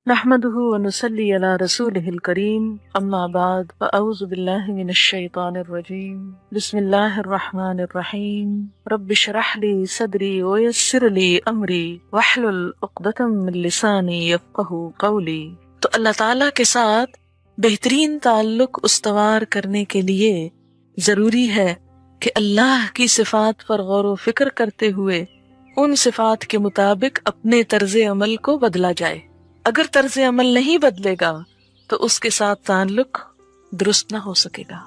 نحمده ونصلي على رسوله الكريم اما بعد فاعوذ بالله من الشيطان الرجيم بسم الله الرحمن الرحيم رب اشرح لي صدري ويسر لي امري واحلل عقدة من لساني يفقهوا قولي۔ تو اللہ تعالیٰ کے ساتھ بہترین تعلق استوار کرنے کے لیے ضروری ہے کہ اللہ کی صفات پر غور و فکر کرتے ہوئے ان صفات کے مطابق اپنے طرز عمل کو بدلا جائے۔ اگر طرز عمل نہیں بدلے گا تو اس کے ساتھ تعلق درست نہ ہو سکے گا،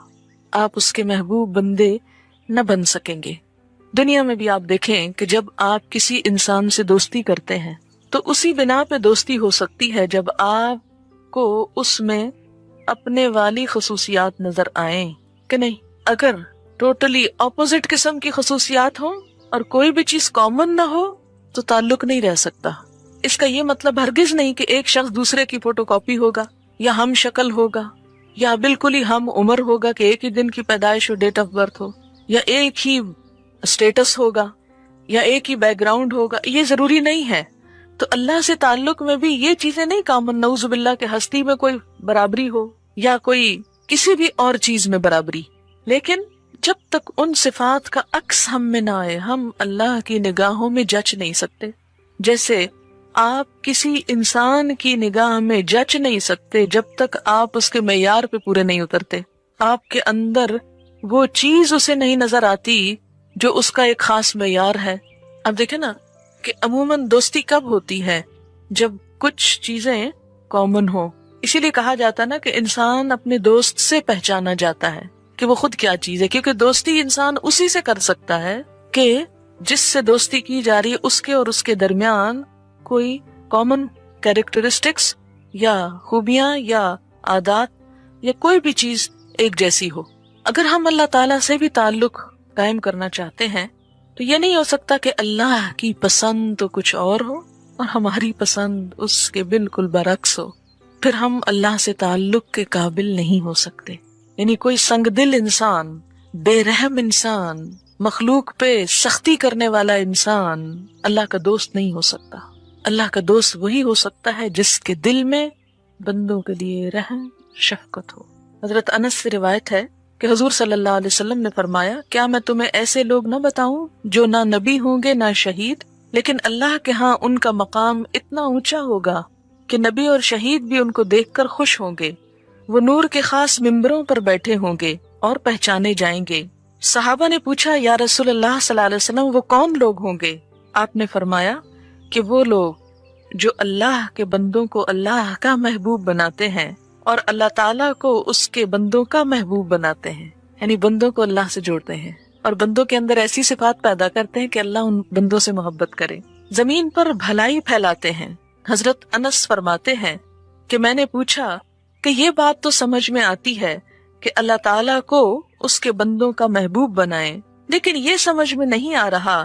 آپ اس کے محبوب بندے نہ بن سکیں گے۔ دنیا میں بھی آپ دیکھیں کہ جب آپ کسی انسان سے دوستی کرتے ہیں تو اسی بنا پہ دوستی ہو سکتی ہے جب آپ کو اس میں اپنے والی خصوصیات نظر آئیں کہ نہیں۔ اگر ٹوٹلی اپوزٹ قسم کی خصوصیات ہوں اور کوئی بھی چیز کامن نہ ہو تو تعلق نہیں رہ سکتا۔ اس کا یہ مطلب ہرگز نہیں کہ ایک شخص دوسرے کی فوٹو کاپی ہوگا یا ہم شکل ہوگا یا بالکل ہی ہم عمر ہوگا کہ ایک ہی دن کی پیدائش ہو، ڈیٹ آف برتھ ہو، یا ایک ہی اسٹیٹس ہوگا یا ایک ہی بیک گراؤنڈ ہوگا، یہ ضروری نہیں ہے۔ تو اللہ سے تعلق میں بھی یہ چیزیں نہیں کامن، نعوذ باللہ کہ ہستی میں کوئی برابری ہو یا کوئی کسی بھی اور چیز میں برابری، لیکن جب تک ان صفات کا عکس ہم میں نہ آئے ہم اللہ کی نگاہوں میں جچ نہیں سکتے۔ جیسے آپ کسی انسان کی نگاہ میں جچ نہیں سکتے جب تک آپ اس کے معیار پہ پورے نہیں اترتے، آپ کے اندر وہ چیز اسے نہیں نظر آتی جو اس کا ایک خاص معیار ہے۔ اب دیکھیں نا کہ عموماً دوستی کب ہوتی ہے؟ جب کچھ چیزیں کامن ہوں۔ اسی لیے کہا جاتا نا کہ انسان اپنے دوست سے پہچانا جاتا ہے کہ وہ خود کیا چیز ہے، کیونکہ دوستی انسان اسی سے کر سکتا ہے کہ جس سے دوستی کی جا رہی ہے اس کے اور اس کے درمیان کوئی کامن کیریکٹرسٹکس یا خوبیاں یا عادات یا کوئی بھی چیز ایک جیسی ہو۔ اگر ہم اللہ تعالیٰ سے بھی تعلق قائم کرنا چاہتے ہیں تو یہ نہیں ہو سکتا کہ اللہ کی پسند تو کچھ اور ہو اور ہماری پسند اس کے بالکل برعکس ہو، پھر ہم اللہ سے تعلق کے قابل نہیں ہو سکتے۔ یعنی کوئی سنگ دل انسان، بے رحم انسان، مخلوق پہ سختی کرنے والا انسان اللہ کا دوست نہیں ہو سکتا۔ اللہ کا دوست وہی ہو سکتا ہے جس کے دل میں بندوں کے لیے رحم شفقت ہو۔ حضرت انس سے روایت ہے کہ حضور صلی اللہ علیہ وسلم نے فرمایا، کیا میں تمہیں ایسے لوگ نہ بتاؤں جو نہ نبی ہوں گے نہ شہید، لیکن اللہ کے ہاں ان کا مقام اتنا اونچا ہوگا کہ نبی اور شہید بھی ان کو دیکھ کر خوش ہوں گے، وہ نور کے خاص ممبروں پر بیٹھے ہوں گے اور پہچانے جائیں گے۔ صحابہ نے پوچھا، یا رسول اللہ صلی اللہ علیہ وسلم وہ کون لوگ ہوں گے؟ آپ نے فرمایا کہ وہ لوگ جو اللہ کے بندوں کو اللہ کا محبوب بناتے ہیں اور اللہ تعالیٰ کو اس کے بندوں کا محبوب بناتے ہیں، یعنی بندوں کو اللہ سے جوڑتے ہیں اور بندوں کے اندر ایسی صفات پیدا کرتے ہیں کہ اللہ ان بندوں سے محبت کرے، زمین پر بھلائی پھیلاتے ہیں۔ حضرت انس فرماتے ہیں کہ میں نے پوچھا کہ یہ بات تو سمجھ میں آتی ہے کہ اللہ تعالیٰ کو اس کے بندوں کا محبوب بنائیں، لیکن یہ سمجھ میں نہیں آ رہا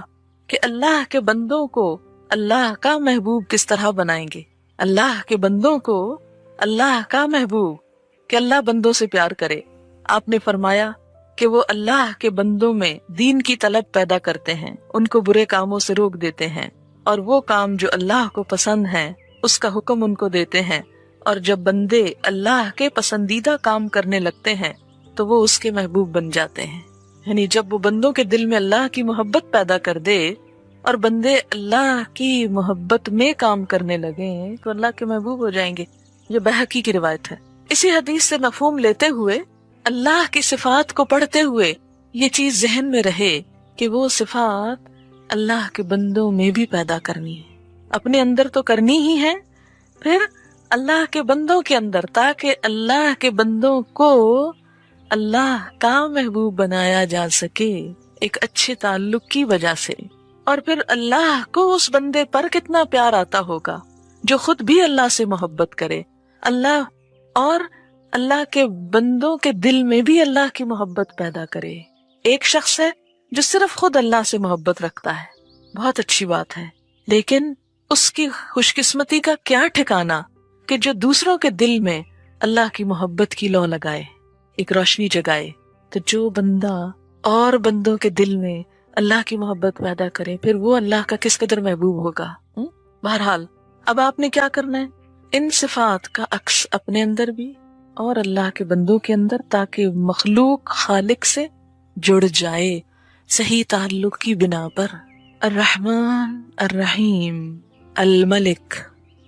کہ اللہ کے بندوں کو اللہ کا محبوب کس طرح بنائیں گے۔ اللہ کے بندوں کو اللہ کا محبوب کہ اللہ بندوں سے پیار کرے۔ آپ نے فرمایا کہ وہ اللہ کے بندوں میں دین کی طلب پیدا کرتے ہیں، ان کو برے کاموں سے روک دیتے ہیں، اور وہ کام جو اللہ کو پسند ہیں اس کا حکم ان کو دیتے ہیں، اور جب بندے اللہ کے پسندیدہ کام کرنے لگتے ہیں تو وہ اس کے محبوب بن جاتے ہیں۔ یعنی جب وہ بندوں کے دل میں اللہ کی محبت پیدا کر دے اور بندے اللہ کی محبت میں کام کرنے لگے تو اللہ کے محبوب ہو جائیں گے۔ یہ بہقی کی روایت ہے۔ اسی حدیث سے مفہوم لیتے ہوئے اللہ کی صفات کو پڑھتے ہوئے یہ چیز ذہن میں رہے کہ وہ صفات اللہ کے بندوں میں بھی پیدا کرنی ہے، اپنے اندر تو کرنی ہی ہے، پھر اللہ کے بندوں کے اندر، تاکہ اللہ کے بندوں کو اللہ کا محبوب بنایا جا سکے ایک اچھے تعلق کی وجہ سے۔ اور پھر اللہ کو اس بندے پر کتنا پیار آتا ہوگا جو خود بھی اللہ سے محبت کرے، اللہ اور اللہ کے بندوں کے دل میں بھی اللہ کی محبت پیدا کرے۔ ایک شخص ہے جو صرف خود اللہ سے محبت رکھتا ہے، بہت اچھی بات ہے، لیکن اس کی خوش قسمتی کا کیا ٹھکانہ کہ جو دوسروں کے دل میں اللہ کی محبت کی لو لگائے، ایک روشنی جگائے۔ تو جو بندہ اور بندوں کے دل میں اللہ کی محبت پیدا کرے، پھر وہ اللہ کا کس قدر محبوب ہوگا۔ بہرحال اب آپ نے کیا کرنا ہے؟ ان صفات کا عکس اپنے اندر بھی اور اللہ کے بندوں کے اندر، تاکہ مخلوق خالق سے جڑ جائے صحیح تعلق کی بنا پر۔ الرحمن الرحیم، الملک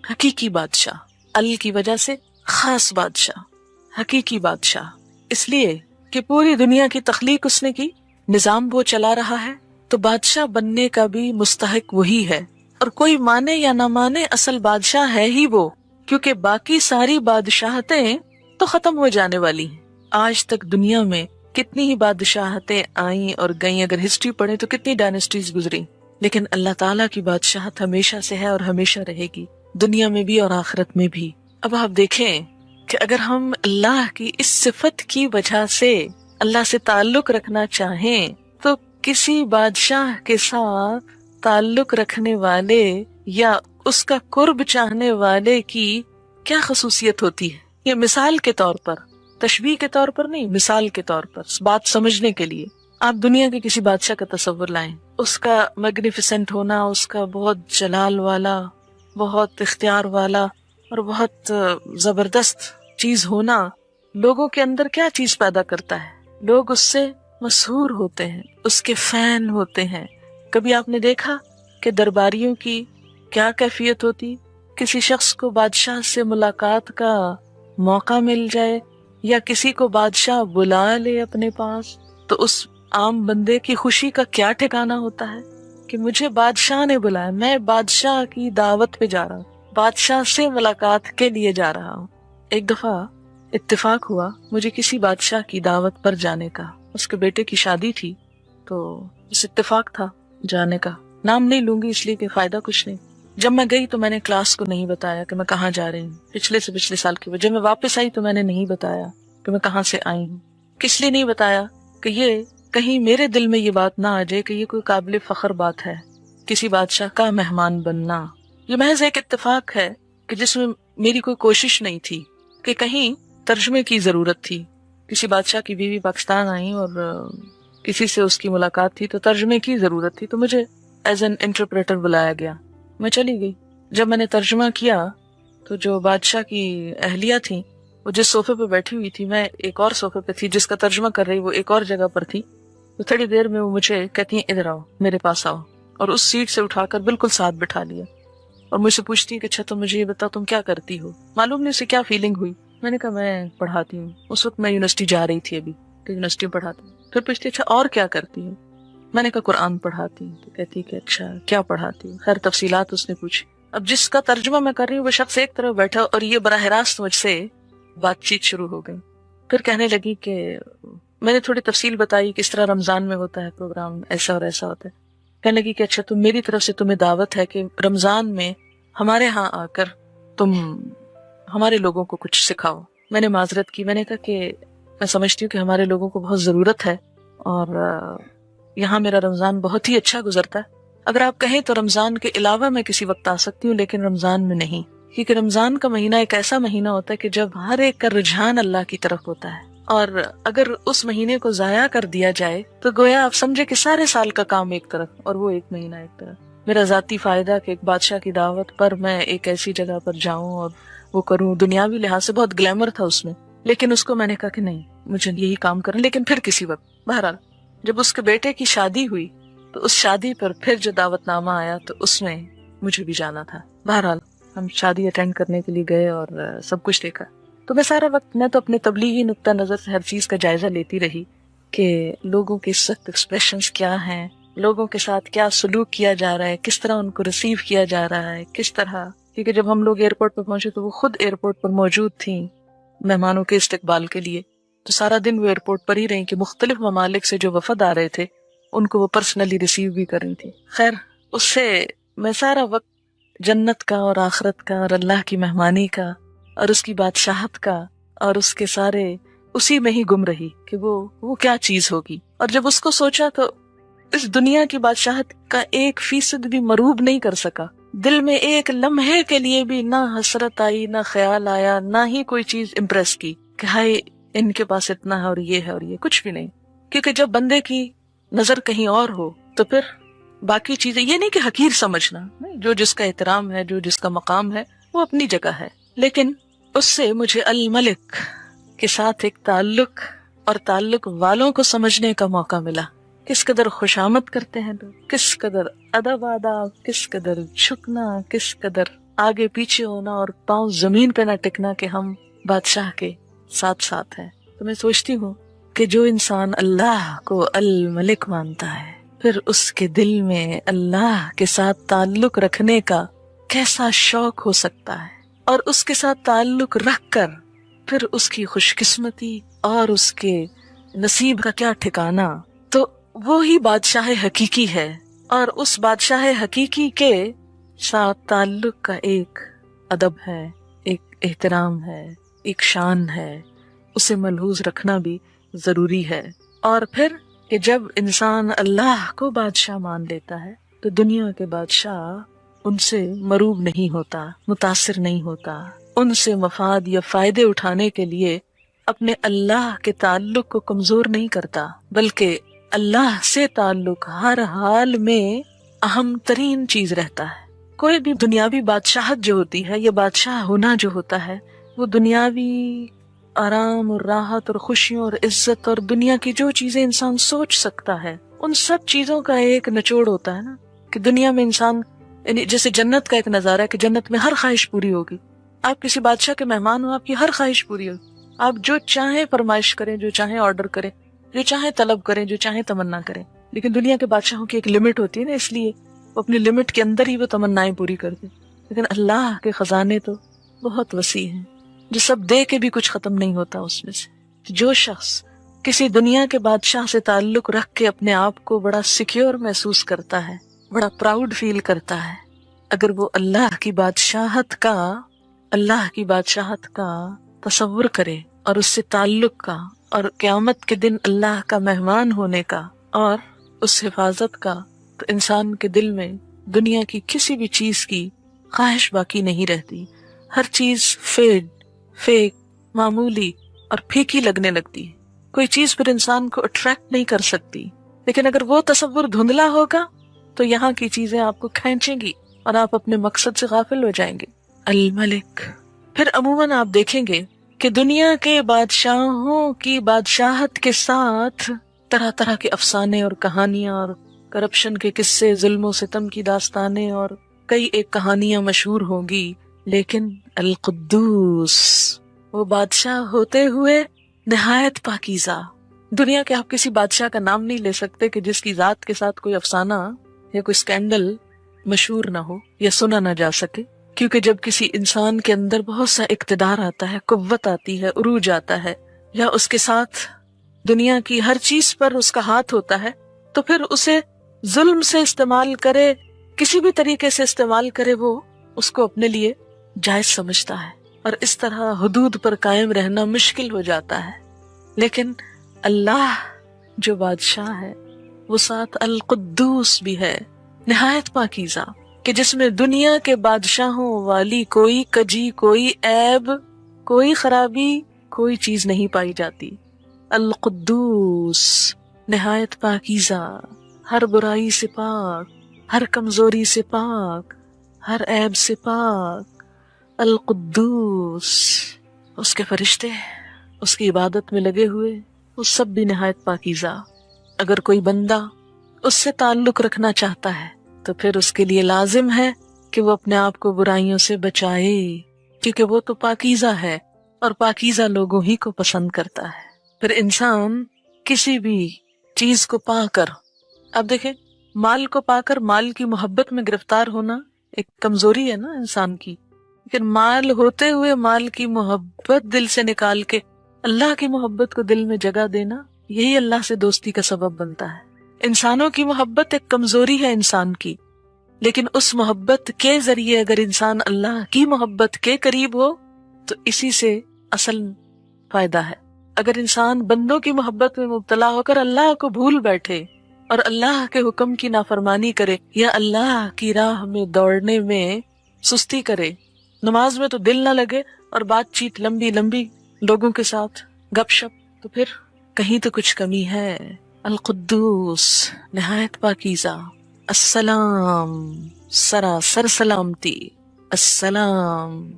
حقیقی بادشاہ، ال کی وجہ سے خاص بادشاہ، حقیقی بادشاہ، اس لیے کہ پوری دنیا کی تخلیق اس نے کی، نظام وہ چلا رہا ہے، تو بادشاہ بننے کا بھی مستحق وہی ہے، اور کوئی مانے یا نہ مانے اصل بادشاہ ہے ہی وہ، کیونکہ باقی ساری بادشاہتیں تو ختم ہو جانے والی ہیں۔ آج تک دنیا میں کتنی ہی بادشاہتیں آئیں اور گئیں، اگر ہسٹری پڑھیں تو کتنی ڈائنسٹیز گزری، لیکن اللہ تعالیٰ کی بادشاہت ہمیشہ سے ہے اور ہمیشہ رہے گی، دنیا میں بھی اور آخرت میں بھی۔ اب آپ دیکھیں کہ اگر ہم اللہ کی اس صفت کی وجہ سے اللہ سے تعلق رکھنا چاہیں تو کسی بادشاہ کے ساتھ تعلق رکھنے والے یا اس کا قرب چاہنے والے کی کیا خصوصیت ہوتی ہے؟ یہ مثال کے طور پر، تشبیہ کے طور پر نہیں، مثال کے طور پر بات سمجھنے کے لیے آپ دنیا کے کسی بادشاہ کا تصور لائیں، اس کا میگنیفیسنٹ ہونا، اس کا بہت جلال والا، بہت اختیار والا اور بہت زبردست چیز ہونا لوگوں کے اندر کیا چیز پیدا کرتا ہے؟ لوگ اس سے مسحور ہوتے ہیں، اس کے فین ہوتے ہیں۔ کبھی آپ نے دیکھا کہ درباریوں کی کیا کیفیت ہوتی؟ کسی شخص کو بادشاہ سے ملاقات کا موقع مل جائے یا کسی کو بادشاہ بلا لے اپنے پاس تو اس عام بندے کی خوشی کا کیا ٹھکانہ ہوتا ہے کہ مجھے بادشاہ نے بلایا، میں بادشاہ کی دعوت پہ جا رہا ہوں، بادشاہ سے ملاقات کے لیے جا رہا ہوں۔ ایک دفعہ اتفاق ہوا مجھے کسی بادشاہ کی دعوت پر جانے کا، اس کے بیٹے کی شادی تھی، تو اس اتفاق تھا جانے کا، نام نہیں لوں گی اس لیے کہ فائدہ کچھ نہیں۔ جب میں گئی تو میں نے کلاس کو نہیں بتایا کہ میں کہاں جا رہی ہوں، پچھلے سے پچھلے سال کی وجہ۔ میں واپس آئی تو میں نے نہیں بتایا کہ میں کہاں سے آئی ہوں۔ کس لیے نہیں بتایا؟ کہ یہ کہیں میرے دل میں یہ بات نہ آ جائے کہ یہ کوئی قابل فخر بات ہے، کسی بادشاہ کا مہمان بننا۔ یہ محض ایک اتفاق ہے کہ جس میں میری کوئی کوشش نہیں تھی، کہ کہیں ترجمے کی ضرورت تھی۔ کسی بادشاہ کی بیوی پاکستان آئی اور کسی سے اس کی ملاقات تھی تو ترجمے کی ضرورت تھی، تو مجھے ایز این انٹرپریٹر بلایا گیا، میں چلی گئی۔ جب میں نے ترجمہ کیا تو جو بادشاہ کی اہلیہ تھی وہ جس صوفے پہ بیٹھی ہوئی تھی، میں ایک اور صوفے پہ تھی، جس کا ترجمہ کر رہی وہ ایک اور جگہ پر تھی، تو تھوڑی دیر میں وہ مجھے کہتی ہیں ادھر آؤ، میرے پاس آؤ، اور اس سیٹ سے اٹھا کر بالکل ساتھ بٹھا لیا اور مجھ سے پوچھتی کہ اچھا تم مجھے یہ بتاؤ تم کیا کرتی ہو؟ معلوم نہیں اسے کیا فیلنگ ہوئی۔ میں نے کہا میں پڑھاتی ہوں، اس وقت میں یونیورسٹی جا رہی تھی ابھی، تو یونیورسٹی میں پڑھاتی ہوں۔ پھر پوچھتی اچھا اور کیا کرتی ہوں؟ میں نے کہا قرآن پڑھاتی ہوں۔ تو کہتی کہ اچھا کیا پڑھاتی ہوں؟ خیر تفصیلات اس نے پوچھی۔ اب جس کا ترجمہ میں کر رہی ہوں وہ شخص ایک طرف بیٹھا اور یہ براہ راست مجھ سے بات چیت شروع ہو گئی۔ پھر کہنے لگی کہ میں نے تھوڑی تفصیل بتائی کہ اس طرح رمضان میں ہوتا ہے پروگرام، ایسا اور ایسا ہوتا ہے۔ کہنے لگی کہ اچھا تم میری طرف سے تمہیں دعوت ہے کہ رمضان میں ہمارے ہاں آ کر تم ہمارے لوگوں کو کچھ سکھاؤ۔ میں نے معذرت کی، میں نے کہا کہ میں سمجھتی ہوں کہ ہمارے لوگوں کو بہت ضرورت ہے اور یہاں میرا رمضان بہت ہی اچھا گزرتا ہے، اگر آپ کہیں تو رمضان کے علاوہ میں کسی وقت آ سکتی ہوں لیکن رمضان میں نہیں، کیونکہ رمضان کا مہینہ ایک ایسا مہینہ ہوتا ہے کہ جب ہر ایک کا رجحان اللہ کی طرف ہوتا ہے، اور اگر اس مہینے کو ضائع کر دیا جائے تو گویا آپ سمجھے کہ سارے سال کا کام ایک طرف اور وہ ایک مہینہ ایک طرف۔ میرا ذاتی فائدہ کہ ایک بادشاہ کی دعوت پر میں ایک ایسی جگہ پر جاؤں اور وہ کروں، دنیاوی لحاظ سے بہت گلیمر تھا اس میں، لیکن اس کو میں نے کہا کہ نہیں مجھے یہی کام کرنا، لیکن پھر کسی وقت۔ بہرحال جب اس کے بیٹے کی شادی ہوئی تو اس شادی پر پھر جو دعوت نامہ آیا تو اس میں مجھے بھی جانا تھا۔ بہرحال ہم شادی اٹینڈ کرنے کے لیے گئے اور سب کچھ دیکھا، تو میں سارا وقت میں تو اپنے تبلیغی نقطہ نظر سے ہر چیز کا جائزہ لیتی رہی کہ لوگوں کے سخت ایکسپریشنز کیا ہیں، لوگوں کے ساتھ کیا سلوک کیا جا رہا ہے، کس طرح ان کو ریسیو کیا جا رہا ہے، کس طرح، کیونکہ جب ہم لوگ ایئرپورٹ پہ پہنچے تو وہ خود ایئرپورٹ پر موجود تھیں مہمانوں کے استقبال کے لیے، تو سارا دن وہ ایئرپورٹ پر ہی رہیں کہ مختلف ممالک سے جو وفد آ رہے تھے ان کو وہ پرسنلی ریسیو بھی کر رہی تھی۔ خیر اس سے میں سارا وقت جنت کا اور آخرت کا اور اللہ کی مہمانی کا اور اس کی بادشاہت کا اور اس کے سارے اسی میں ہی گم رہی کہ وہ کیا چیز ہوگی، اور جب اس کو سوچا تو اس دنیا کی بادشاہت کا 1% بھی مروب نہیں کر سکا۔ دل میں ایک لمحے کے لیے بھی نہ حسرت آئی، نہ خیال آیا، نہ ہی کوئی چیز امپریس کی کہ ہائے ان کے پاس اتنا ہے اور یہ ہے اور یہ، کچھ بھی نہیں، کیونکہ جب بندے کی نظر کہیں اور ہو تو پھر باقی چیزیں، یہ نہیں کہ حقیر سمجھنا، نہیں، جو جس کا احترام ہے، جو جس کا مقام ہے وہ اپنی جگہ ہے، لیکن اس سے مجھے الملک کے ساتھ ایک تعلق اور تعلق والوں کو سمجھنے کا موقع ملا. کس قدر خوشامد کرتے ہیں لوگ، کس قدر ادب آداب، کس قدر جھکنا، کس قدر آگے پیچھے ہونا اور پاؤں زمین پہ نہ ٹکنا کہ ہم بادشاہ کے ساتھ ساتھ ہیں. تو میں سوچتی ہوں کہ جو انسان اللہ کو الملک مانتا ہے، پھر اس کے دل میں اللہ کے ساتھ تعلق رکھنے کا کیسا شوق ہو سکتا ہے، اور اس کے ساتھ تعلق رکھ کر پھر اس کی خوش قسمتی اور اس کے نصیب کا کیا ٹھکانہ. تو وہی بادشاہ حقیقی ہے، اور اس بادشاہ حقیقی کے ساتھ تعلق کا ایک ادب ہے، ایک احترام ہے، ایک شان ہے، اسے ملحوظ رکھنا بھی ضروری ہے. اور پھر کہ جب انسان اللہ کو بادشاہ مان لیتا ہے تو دنیا کے بادشاہ ان سے مروب نہیں ہوتا، متاثر نہیں ہوتا، ان سے مفاد یا فائدے اٹھانے کے لیے اپنے اللہ کے تعلق کو کمزور نہیں کرتا، بلکہ اللہ سے تعلق ہر حال میں اہم ترین چیز رہتا ہے. کوئی بھی دنیاوی بادشاہت جو ہوتی ہے، یہ بادشاہ ہونا جو ہوتا ہے، وہ دنیاوی آرام اور راحت اور خوشیوں اور عزت اور دنیا کی جو چیزیں انسان سوچ سکتا ہے، ان سب چیزوں کا ایک نچوڑ ہوتا ہے نا. کہ دنیا میں انسان یعنی جیسے جنت کا ایک نظارہ ہے کہ جنت میں ہر خواہش پوری ہوگی. آپ کسی بادشاہ کے مہمان ہو، آپ کی ہر خواہش پوری ہوگی، آپ جو چاہیں فرمائش کریں، جو چاہیں آرڈر کریں، جو چاہیں طلب کریں، جو چاہیں تمنا کریں. لیکن دنیا کے بادشاہوں کی ایک لمٹ ہوتی ہے نا، اس لیے وہ اپنی لمٹ کے اندر ہی وہ تمنائیں پوری کرتے. لیکن اللہ کے خزانے تو بہت وسیع ہیں، جو سب دے کے بھی کچھ ختم نہیں ہوتا. اس میں سے جو شخص کسی دنیا کے بادشاہ سے تعلق رکھ کے اپنے آپ کو بڑا سیکیور محسوس کرتا ہے، بڑا پراؤڈ فیل کرتا ہے، اگر وہ اللہ کی بادشاہت کا تصور کرے اور اس سے تعلق کا اور قیامت کے دن اللہ کا مہمان ہونے کا اور اس حفاظت کا، تو انسان کے دل میں دنیا کی کسی بھی چیز کی خواہش باقی نہیں رہتی. ہر چیز فیک، معمولی اور پھیکی لگنے لگتی ہے. کوئی چیز پھر انسان کو اٹریکٹ نہیں کر سکتی. لیکن اگر وہ تصور دھندلا ہوگا تو یہاں کی چیزیں آپ کو کھینچیں گی اور آپ اپنے مقصد سے غافل ہو جائیں گے. الملک. پھر عموماً آپ دیکھیں گے کہ دنیا کے بادشاہوں کی بادشاہت کے ساتھ طرح طرح کے افسانے اور کہانیاں اور کرپشن کے قصے، ظلم و ستم کی داستانیں اور کئی ایک کہانیاں مشہور ہوں گی. لیکن القدوس، وہ بادشاہ ہوتے ہوئے نہایت پاکیزہ. دنیا کے آپ کسی بادشاہ کا نام نہیں لے سکتے کہ جس کی ذات کے ساتھ کوئی افسانہ یا کوئی اسکینڈل مشہور نہ ہو یا سنا نہ جا سکے. کیونکہ جب کسی انسان کے اندر بہت سا اقتدار آتا ہے، قوت آتی ہے، عروج آتا ہے، یا اس کے ساتھ دنیا کی ہر چیز پر اس کا ہاتھ ہوتا ہے، تو پھر اسے ظلم سے استعمال کرے، کسی بھی طریقے سے استعمال کرے، وہ اس کو اپنے لیے جائز سمجھتا ہے، اور اس طرح حدود پر قائم رہنا مشکل ہو جاتا ہے. لیکن اللہ جو بادشاہ ہے وہ ساتھ القدوس بھی ہے، نہایت پاکیزہ، کہ جس میں دنیا کے بادشاہوں والی کوئی کجی، کوئی عیب، کوئی خرابی، کوئی چیز نہیں پائی جاتی. القدوس، نہایت پاکیزہ، ہر برائی سے پاک، ہر کمزوری سے پاک، ہر عیب سے پاک. القدوس. اس کے فرشتے اس کی عبادت میں لگے ہوئے، وہ سب بھی نہایت پاکیزہ. اگر کوئی بندہ اس سے تعلق رکھنا چاہتا ہے تو پھر اس کے لیے لازم ہے کہ وہ اپنے آپ کو برائیوں سے بچائے، کیونکہ وہ تو پاکیزہ ہے اور پاکیزہ لوگوں ہی کو پسند کرتا ہے. پھر انسان کسی بھی چیز کو پا کر، اب دیکھیں، مال کو پا کر مال کی محبت میں گرفتار ہونا ایک کمزوری ہے نا انسان کی، لیکن مال ہوتے ہوئے مال کی محبت دل سے نکال کے اللہ کی محبت کو دل میں جگہ دینا، یہی اللہ سے دوستی کا سبب بنتا ہے. انسانوں کی محبت ایک کمزوری ہے انسان کی، لیکن اس محبت کے ذریعے اگر انسان اللہ کی محبت کے قریب ہو تو اسی سے اصل فائدہ ہے. اگر انسان بندوں کی محبت میں مبتلا ہو کر اللہ کو بھول بیٹھے اور اللہ کے حکم کی نافرمانی کرے یا اللہ کی راہ میں دوڑنے میں سستی کرے، نماز میں تو دل نہ لگے اور بات چیت لمبی لمبی لوگوں کے ساتھ گپ شپ، تو پھر کہیں تو کچھ کمی ہے. القدوس، نہایت پاکیزہ. السلام، سراسر سلامتی. السلام،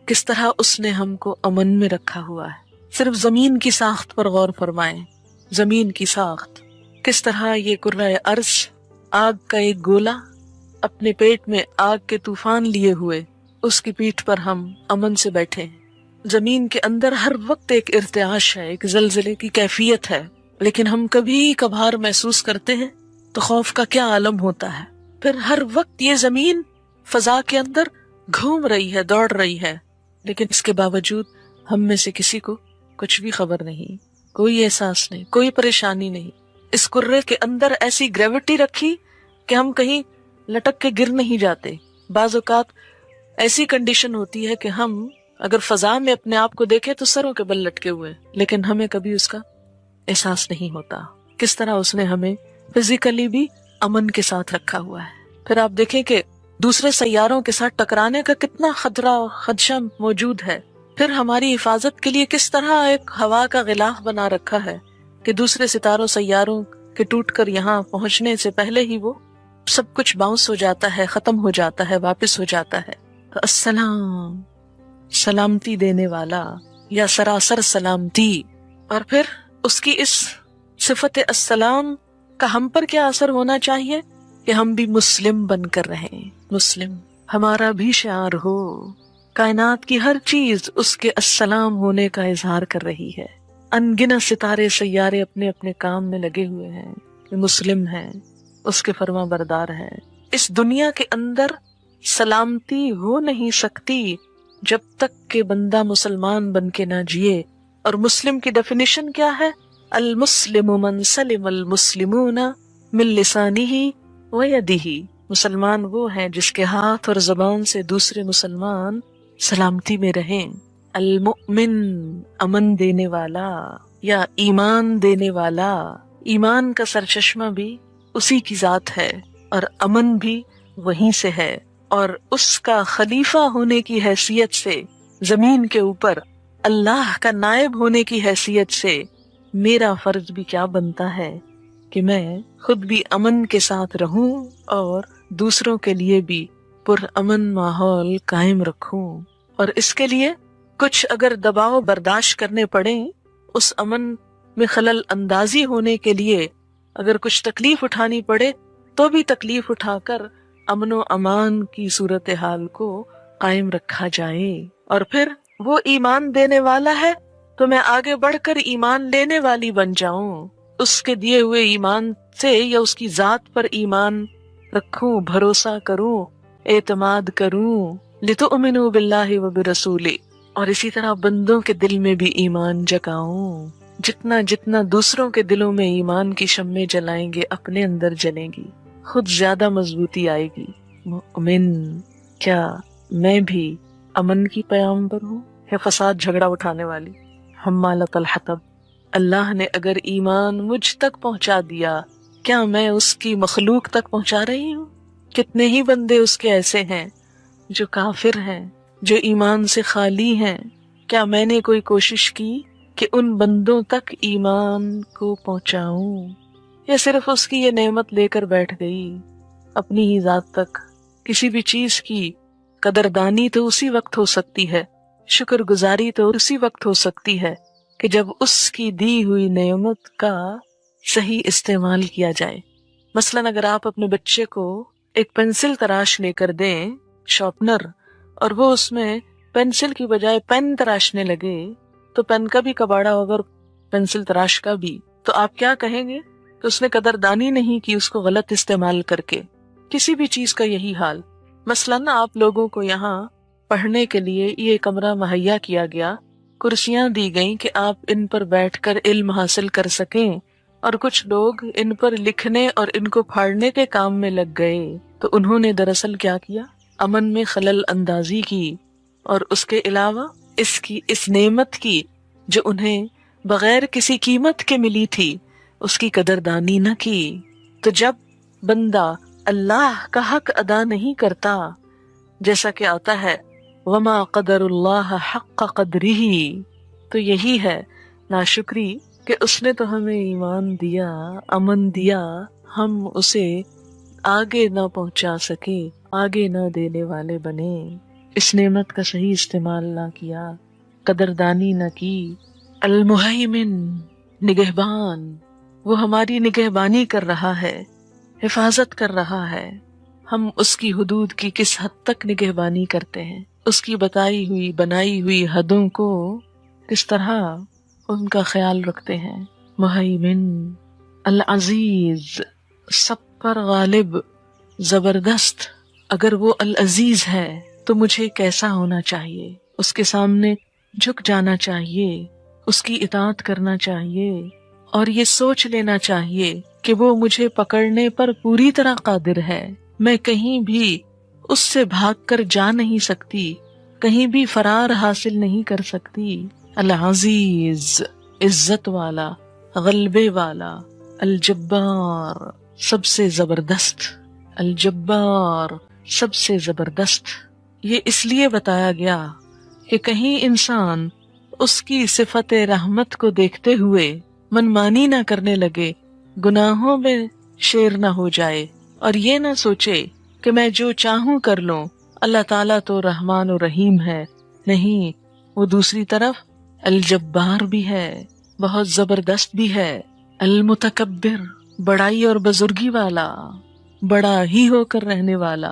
کس طرح اس نے ہم کو امن میں رکھا ہوا ہے۔ صرف زمین کی ساخت پر غور فرمائیں، زمین کی ساخت، کس طرح یہ کرۂ ارض آگ کا ایک گولا اپنے پیٹ میں آگ کے طوفان لیے ہوئے، اس کی پیٹھ پر ہم امن سے بیٹھے ہیں۔ زمین کے اندر ہر وقت ایک ارتعاش ہے، ایک زلزلے کی کیفیت ہے، لیکن ہم کبھی کبھار محسوس کرتے ہیں تو خوف کا کیا عالم ہوتا ہے۔ پھر ہر وقت یہ زمین فضا کے اندر گھوم رہی ہے، دوڑ رہی ہے، لیکن اس کے باوجود ہم میں سے کسی کو کچھ بھی خبر نہیں، کوئی احساس نہیں، کوئی پریشانی نہیں۔ اس کرے کے اندر ایسی گریوٹی رکھی کہ ہم کہیں لٹک کے گر نہیں جاتے۔ بعض اوقات ایسی کنڈیشن ہوتی ہے کہ ہم اگر فضا میں اپنے آپ کو دیکھیں تو سروں کے بل لٹکے ہوئے، لیکن ہمیں کبھی اس کا احساس نہیں ہوتا۔ کس طرح اس نے ہمیں فزیکلی بھی امن کے ساتھ رکھا ہوا ہے۔ پھر آپ دیکھیں کہ دوسرے سیاروں کے ساتھ ٹکرانے کا کتنا خطرہ خدشہ موجود ہے۔ پھر ہماری حفاظت کے لیے کس طرح ایک ہوا کا غلاف بنا رکھا ہے کہ دوسرے ستاروں سیاروں کے ٹوٹ کر یہاں پہنچنے سے پہلے ہی وہ سب کچھ باؤنس ہو جاتا ہے، ختم ہو جاتا ہے، واپس ہو جاتا ہے۔ تو السلام، سلامتی دینے والا یا سراسر سلامتی۔ اور پھر اس کی اس صفت السلام کا ہم پر کیا اثر ہونا چاہیے کہ ہم بھی مسلم بن کر رہیں، مسلم ہمارا بھی شعار ہو۔ کائنات کی ہر چیز اس کے السلام ہونے کا اظہار کر رہی ہے۔ ان گنت ستارے سیارے اپنے اپنے کام میں لگے ہوئے ہیں کہ مسلم ہیں، اس کے فرما بردار ہیں۔ اس دنیا کے اندر سلامتی ہو نہیں سکتی جب تک کہ بندہ مسلمان بن کے نہ جیے۔ اور مسلم کی ڈیفینیشن کیا ہے؟ المسلم من سلم المسلمون من لسانہ ویدہ۔ مسلمان وہ ہیں جس کے ہاتھ اور زبان سے دوسرے مسلمان سلامتی میں رہیں۔ المؤمن امن دینے والا یا ایمان دینے والا، ایمان کا سرچشمہ بھی اسی کی ذات ہے اور امن بھی وہیں سے ہے۔ اور اس کا خلیفہ ہونے کی حیثیت سے، زمین کے اوپر اللہ کا نائب ہونے کی حیثیت سے میرا فرض بھی کیا بنتا ہے کہ میں خود بھی امن کے ساتھ رہوں اور دوسروں کے لیے بھی پرامن ماحول قائم رکھوں۔ اور اس کے لیے کچھ اگر دباؤ برداشت کرنے پڑیں، اس امن میں خلل اندازی ہونے کے لیے اگر کچھ تکلیف اٹھانی پڑے تو بھی تکلیف اٹھا کر امن و امان کی صورتحال کو قائم رکھا جائے۔ اور پھر وہ ایمان دینے والا ہے تو میں آگے بڑھ کر ایمان لینے والی بن جاؤں، اس کے دیے ہوئے ایمان سے یا اس کی ذات پر ایمان رکھوں، بھروسہ کروں، اعتماد کروں۔ لتؤمنوا باللہ وبرسولہ۔ اور اسی طرح بندوں کے دل میں بھی ایمان جگاؤں۔ جتنا جتنا دوسروں کے دلوں میں ایمان کی شمعیں جلائیں گے اپنے اندر جلیں گی، خود زیادہ مضبوطی آئے گی۔ مؤمن، کیا میں بھی امن کی پیامبر ہوں یا فساد جھگڑا اٹھانے والی؟ حمالۃ الحطب۔ اللہ نے اگر ایمان مجھ تک پہنچا دیا، کیا میں اس کی مخلوق تک پہنچا رہی ہوں؟ کتنے ہی بندے اس کے ایسے ہیں جو کافر ہیں، جو ایمان سے خالی ہیں۔ کیا میں نے کوئی کوشش کی کہ ان بندوں تک ایمان کو پہنچاؤں، یا صرف اس کی یہ نعمت لے کر بیٹھ گئی اپنی ہی ذات تک؟ کسی بھی چیز کی قدردانی تو اسی وقت ہو سکتی ہے، شکر گزاری تو اسی وقت ہو سکتی ہے کہ جب اس کی دی ہوئی نعمت کا صحیح استعمال کیا جائے۔ مثلاً اگر آپ اپنے بچے کو ایک پینسل تراش لے کر دیں، شارپنر، اور وہ اس میں پینسل کی بجائے پین تراشنے لگے تو پین کا بھی کباڑا ہوگا اور پینسل تراش کا بھی، تو آپ کیا کہیں گے کہ اس نے قدردانی نہیں کی اس کو غلط استعمال کر کے۔ کسی بھی چیز کا یہی حال۔ مثلاً آپ لوگوں کو یہاں پڑھنے کے لیے یہ کمرہ مہیا کیا گیا، کرسیاں دی گئیں کہ آپ ان پر بیٹھ کر علم حاصل کر سکیں، اور کچھ لوگ ان پر لکھنے اور ان کو پھاڑنے کے کام میں لگ گئے، تو انہوں نے دراصل کیا کیا؟ امن میں خلل اندازی کی، اور اس کے علاوہ اس نعمت کی جو انہیں بغیر کسی قیمت کے ملی تھی اس کی قدردانی نہ کی۔ تو جب بندہ اللہ کا حق ادا نہیں کرتا، جیسا کہ آتا ہے وما قدر اللہ حق قدرہ، تو یہی ہے ناشکری کہ اس نے تو ہمیں ایمان دیا، امن دیا، ہم اسے آگے نہ پہنچا سکے، آگے نہ دینے والے بنے۔ اس نعمت کا صحیح استعمال نہ کیا، قدردانی نہ کی۔ المہیمن، نگہبان، وہ ہماری نگہبانی کر رہا ہے، حفاظت کر رہا ہے۔ ہم اس کی حدود کی کس حد تک نگہبانی کرتے ہیں، اس کی بتائی ہوئی بنائی ہوئی حدوں کو کس طرح ان کا خیال رکھتے ہیں۔ مہیمن، العزیز، سب پر غالب، زبردست۔ اگر وہ العزیز ہے تو مجھے کیسا ہونا چاہیے؟ اس کے سامنے جھک جانا چاہیے، اس کی اطاعت کرنا چاہیے، اور یہ سوچ لینا چاہیے کہ وہ مجھے پکڑنے پر پوری طرح قادر ہے۔ میں کہیں بھی اس سے بھاگ کر جا نہیں سکتی، کہیں بھی فرار حاصل نہیں کر سکتی۔ العزیز، عزت والا، غلبے والا، الجبار، سب سے زبردست، الجبار، سب سے زبردست۔ یہ اس لیے بتایا گیا کہ کہیں انسان اس کی صفت رحمت کو دیکھتے ہوئے منمانی نہ کرنے لگے، گناہوں میں شیر نہ ہو جائے، اور یہ نہ سوچے کہ میں جو چاہوں کر لوں، اللہ تعالیٰ تو رحمان و رحیم ہے۔ نہیں، وہ دوسری طرف الجبار بھی ہے، بہت زبردست بھی ہے، المتکبر، بڑائی اور بزرگی والا، بڑا ہی ہو کر رہنے والا۔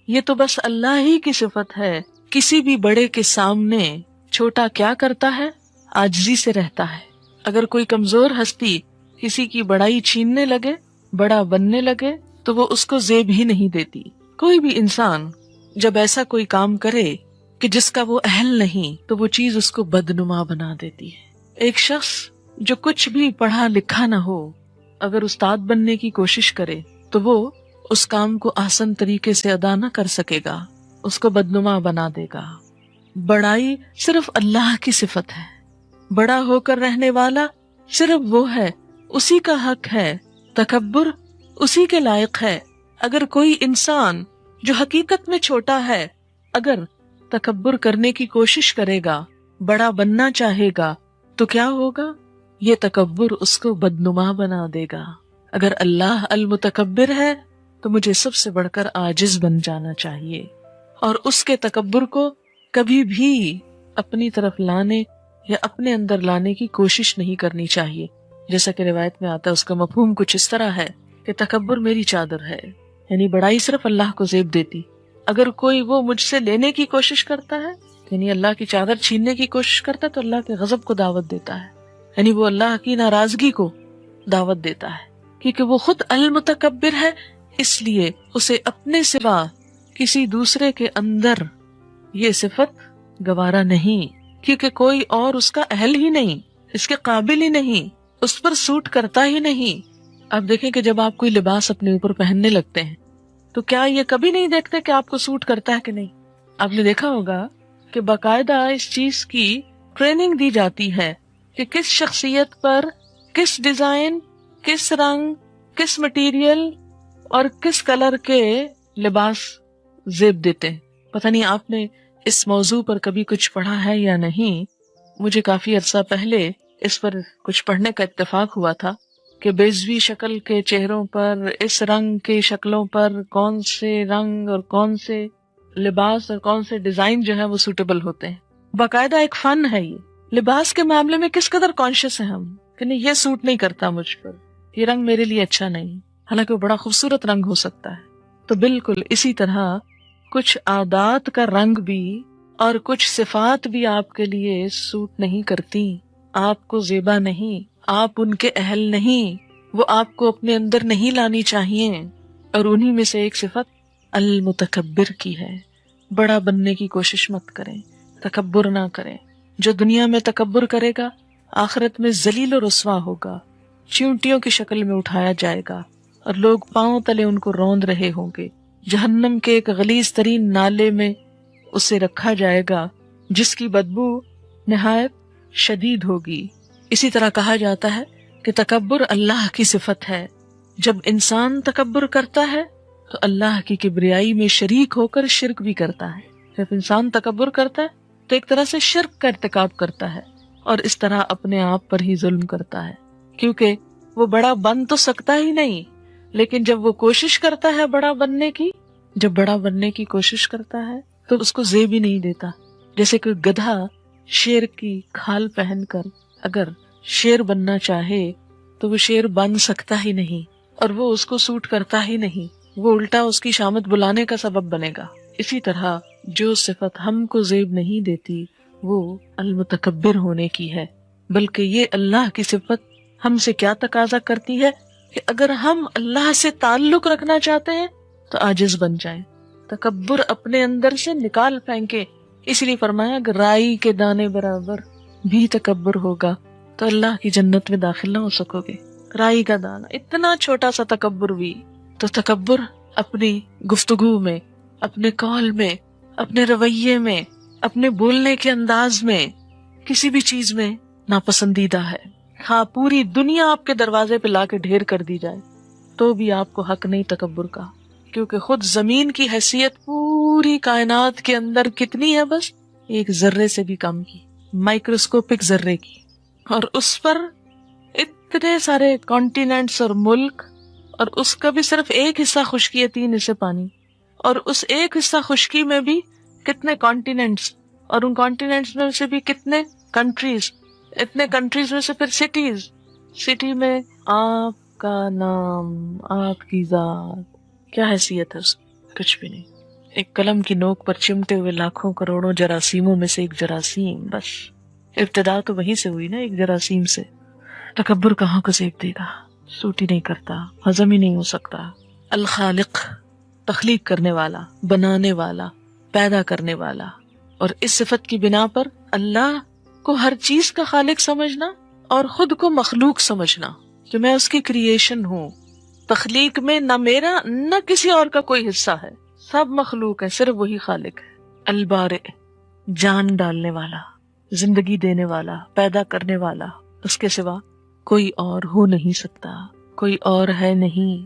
یہ تو بس اللہ ہی کی صفت ہے۔ کسی بھی بڑے کے سامنے چھوٹا کیا کرتا ہے؟ عاجزی سے رہتا ہے۔ اگر کوئی کمزور ہستی کسی کی بڑائی چھیننے لگے، بڑا بننے لگے، تو وہ اس کو زیب ہی نہیں دیتی۔ کوئی بھی انسان جب ایسا کوئی کام کرے کہ جس کا وہ اہل نہیں، تو وہ چیز اس کو بدنما بنا دیتی ہے۔ ایک شخص جو کچھ بھی پڑھا لکھا نہ ہو، اگر استاد بننے کی کوشش کرے تو وہ اس کام کو آسان طریقے سے ادا نہ کر سکے گا، اس کو بدنما بنا دے گا۔ بڑائی صرف اللہ کی صفت ہے، بڑا ہو کر رہنے والا صرف وہ ہے، اسی کا حق ہے۔ تکبر اسی کے لائق ہے۔ اگر کوئی انسان جو حقیقت میں چھوٹا ہے، اگر تکبر کرنے کی کوشش کرے گا، بڑا بننا چاہے گا، تو کیا ہوگا؟ یہ تکبر اس کو بدنما بنا دے گا۔ اگر اللہ المتکبر ہے تو مجھے سب سے بڑھ کر عاجز بن جانا چاہیے، اور اس کے تکبر کو کبھی بھی اپنی طرف لانے یا اپنے اندر لانے کی کوشش نہیں کرنی چاہیے۔ جیسا کہ روایت میں آتا ہے، اس کا مفہوم کچھ اس طرح ہے کہ تکبر میری چادر ہے، یعنی بڑائی صرف اللہ کو زیب دیتی۔ اگر کوئی وہ مجھ سے لینے کی کوشش کرتا ہے، یعنی اللہ کی چادر چھیننے کی کوشش کرتا ہے، تو اللہ کے غضب کو دعوت دیتا ہے، یعنی وہ اللہ کی ناراضگی کو دعوت دیتا ہے، کیونکہ وہ خود المتکبر ہے۔ اس لیے اسے اپنے سوا کسی دوسرے کے اندر یہ صفت گوارا نہیں، کیونکہ کوئی اور اس کا اہل ہی نہیں، اس کے قابل ہی نہیں، اس پر سوٹ کرتا ہی نہیں۔ آپ دیکھیں کہ جب آپ کوئی لباس اپنے اوپر پہننے لگتے ہیں تو کیا یہ کبھی نہیں دیکھتے کہ آپ کو سوٹ کرتا ہے کہ نہیں؟ آپ نے دیکھا ہوگا کہ باقاعدہ اس چیز کی ٹریننگ دی جاتی ہے کہ کس شخصیت پر کس ڈیزائن، کس رنگ، کس مٹیریل اور کس کلر کے لباس زیب دیتے ہیں۔ پتہ نہیں آپ نے اس موضوع پر کبھی کچھ پڑھا ہے یا نہیں۔ مجھے کافی عرصہ پہلے اس پر کچھ پڑھنے کا اتفاق ہوا تھا کہ بیضوی شکل کے چہروں پر، اس رنگ کے شکلوں پر کون سے رنگ اور کون سے لباس اور کون سے ڈیزائن جو ہے وہ سوٹیبل ہوتے ہیں۔ باقاعدہ ایک فن ہے یہ۔ لباس کے معاملے میں کس قدر کانشیس ہیں ہم کہ نہیں، یہ سوٹ نہیں کرتا مجھ پر، یہ رنگ میرے لیے اچھا نہیں، حالانکہ وہ بڑا خوبصورت رنگ ہو سکتا ہے۔ تو بالکل اسی طرح کچھ عادات کا رنگ بھی اور کچھ صفات بھی آپ کے لیے سوٹ نہیں کرتی، آپ کو زیبا نہیں، آپ ان کے اہل نہیں، وہ آپ کو اپنے اندر نہیں لانی چاہیے۔ اور انہی میں سے ایک صفت المتکبر کی ہے۔ بڑا بننے کی کوشش مت کریں، تکبر نہ کریں۔ جو دنیا میں تکبر کرے گا، آخرت میں ذلیل و رسوا ہوگا، چیونٹیوں کی شکل میں اٹھایا جائے گا، اور لوگ پاؤں تلے ان کو روند رہے ہوں گے۔ جہنم کے ایک غلیظ ترین نالے میں اسے رکھا جائے گا، جس کی بدبو نہایت شدید ہوگی۔ اسی طرح کہا جاتا ہے کہ تکبر اللہ کی صفت ہے۔ جب انسان تکبر کرتا ہے تو اللہ کی کبریائی میں شریک ہو کر شرک بھی کرتا ہے۔ جب انسان تکبر کرتا ہے تو ایک طرح سے شرک کا ارتکاب کرتا ہے، اور اس طرح اپنے آپ پر ہی ظلم کرتا ہے، کیونکہ وہ بڑا بن تو سکتا ہی نہیں، لیکن جب وہ کوشش کرتا ہے بڑا بننے کی، جب بڑا بننے کی کوشش کرتا ہے تو اس کو زیب ہی نہیں دیتا. جیسے کہ گدھا شیر کی کھال پہن کر اگر شیر بننا چاہے تو وہ شیر بن سکتا ہی نہیں، اور وہ اس کو سوٹ کرتا ہی نہیں، وہ الٹا اس کی شامت بلانے کا سبب بنے گا. اسی طرح جو صفت ہم کو زیب نہیں دیتی وہ المتکبر ہونے کی ہے، بلکہ یہ اللہ کی صفت ہم سے کیا تقاضا کرتی ہے کہ اگر ہم اللہ سے تعلق رکھنا چاہتے ہیں تو عاجز بن جائیں، تکبر اپنے اندر سے نکال پھینکے. اس لیے فرمایا کہ رائی کے دانے برابر بھی تکبر ہوگا تو اللہ کی جنت میں داخل نہ ہو سکو گے. رائی کا دانہ، اتنا چھوٹا سا تکبر بھی. تو تکبر اپنی گفتگو میں، اپنے قول میں، اپنے رویے میں، اپنے بولنے کے انداز میں، کسی بھی چیز میں ناپسندیدہ ہے. ہاں، پوری دنیا آپ کے دروازے پہ لا کے ڈھیر کر دی جائے تو بھی آپ کو حق نہیں تکبر کا، کیونکہ خود زمین کی حیثیت پوری کائنات کے اندر کتنی ہے؟ بس ایک ذرے سے بھی کم کی، مائکروسکوپک ذرے کی، اور اس پر اتنے سارے کانٹیننٹس اور ملک، اور اس کا بھی صرف ایک حصہ خشکی ہے، 3 حصے پانی، اور اس ایک حصہ خشکی میں بھی کتنے کانٹیننٹس، اور ان کانٹیننٹس میں سے بھی کتنے کنٹریز، اتنے کنٹریز میں سے پھر سٹیز. سٹی میں آپ کا نام، آپ کی ذات، کیا حیثیت ہے اس کی؟ کچھ بھی نہیں. ایک قلم کی نوک پر چمٹے ہوئے لاکھوں کروڑوں جراثیموں میں سے ایک جراثیم، بس ابتدا تو وہیں سے ہوئی نا، ایک جراثیم سے. تکبر کہاں کو زیب دے گا؟ سوٹ ہی نہیں کرتا، ہضم ہی نہیں ہو سکتا. الخالق، تخلیق کرنے والا، بنانے والا، پیدا کرنے والا، اور اس صفت کی بنا پر اللہ کو ہر چیز کا خالق سمجھنا اور خود کو مخلوق سمجھنا کہ میں اس کی کریشن ہوں. تخلیق میں نہ میرا نہ کسی اور کا کوئی حصہ ہے، سب مخلوق ہے، صرف وہی خالق ہے. البارئ، جان ڈالنے والا، زندگی دینے والا، پیدا کرنے والا، اس کے سوا کوئی اور ہو نہیں سکتا، کوئی اور ہے نہیں.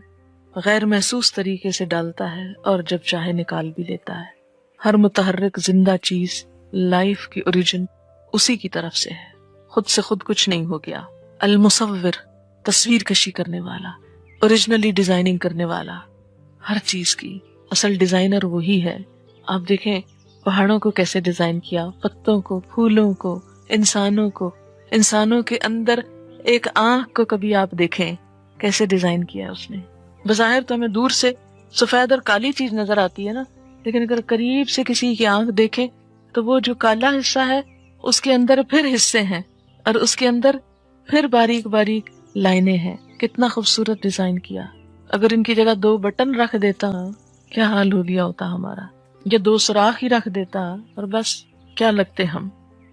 غیر محسوس طریقے سے ڈالتا ہے اور جب چاہے نکال بھی لیتا ہے. ہر متحرک زندہ چیز، لائف کی اوریجن اسی کی طرف سے ہے، خود سے خود کچھ نہیں ہو گیا. المصور، تصویر کشی کرنے والا، اوریجنلی ڈیزائننگ کرنے والا، ہر چیز کی اصل ڈیزائنر وہی ہے. آپ دیکھیں پہاڑوں کو کیسے ڈیزائن کیا، پتوں کو، پھولوں کو، انسانوں کے اندر ایک آنکھ کو کبھی آپ دیکھیں کیسے ڈیزائن کیا اس نے. بظاہر تو ہمیں دور سے سفید اور کالی چیز نظر آتی ہے نا، لیکن اگر قریب سے کسی کی آنکھ دیکھیں تو وہ جو کالا حصہ ہے اس کے اندر پھر حصے ہیں، اور اس کے اندر پھر باریک باریک لائنیں ہیں. کتنا خوبصورت ڈیزائن کیا. اگر ان کی جگہ 2 بٹن رکھ دیتا کیا حال ہو گیا ہوتا ہمارا، یا 2 سوراخ ہی رکھ دیتا اور بس کیا لگتے ہم.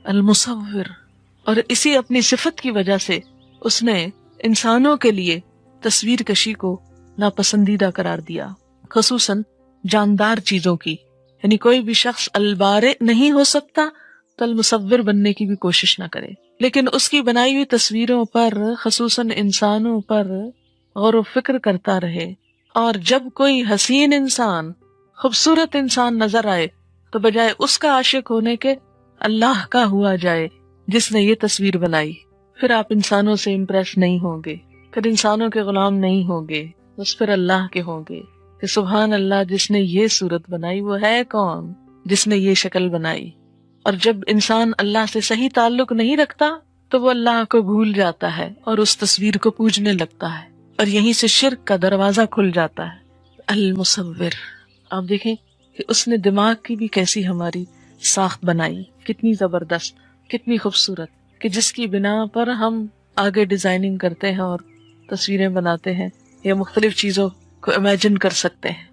المصور. اور اسی اپنی صفت کی وجہ سے اس نے انسانوں کے لیے تصویر کشی کو ناپسندیدہ قرار دیا، خصوصاً جاندار چیزوں کی. یعنی کوئی بھی شخص البارئ نہیں ہو سکتا تو المصور بننے کی بھی کوشش نہ کرے، لیکن اس کی بنائی ہوئی تصویروں پر، خصوصاً انسانوں پر غور و فکر کرتا رہے. اور جب کوئی حسین انسان، خوبصورت انسان نظر آئے تو بجائے اس کا عاشق ہونے کے اللہ کا ہوا جائے جس نے یہ تصویر بنائی. پھر آپ انسانوں سے امپریس نہیں ہوں گے، پھر انسانوں کے غلام نہیں ہوں گے، بس پھر اللہ کے ہوں گے کہ سبحان اللہ، جس نے یہ صورت بنائی وہ ہے کون، جس نے یہ شکل بنائی. اور جب انسان اللہ سے صحیح تعلق نہیں رکھتا تو وہ اللہ کو بھول جاتا ہے اور اس تصویر کو پوجنے لگتا ہے، اور یہیں سے شرک کا دروازہ کھل جاتا ہے. المصور. آپ دیکھیں کہ اس نے دماغ کی بھی کیسی ہماری ساخت بنائی، کتنی زبردست، کتنی خوبصورت، کہ جس کی بنا پر ہم آگے ڈیزائننگ کرتے ہیں اور تصویریں بناتے ہیں یا مختلف چیزوں کو امیجن کر سکتے ہیں.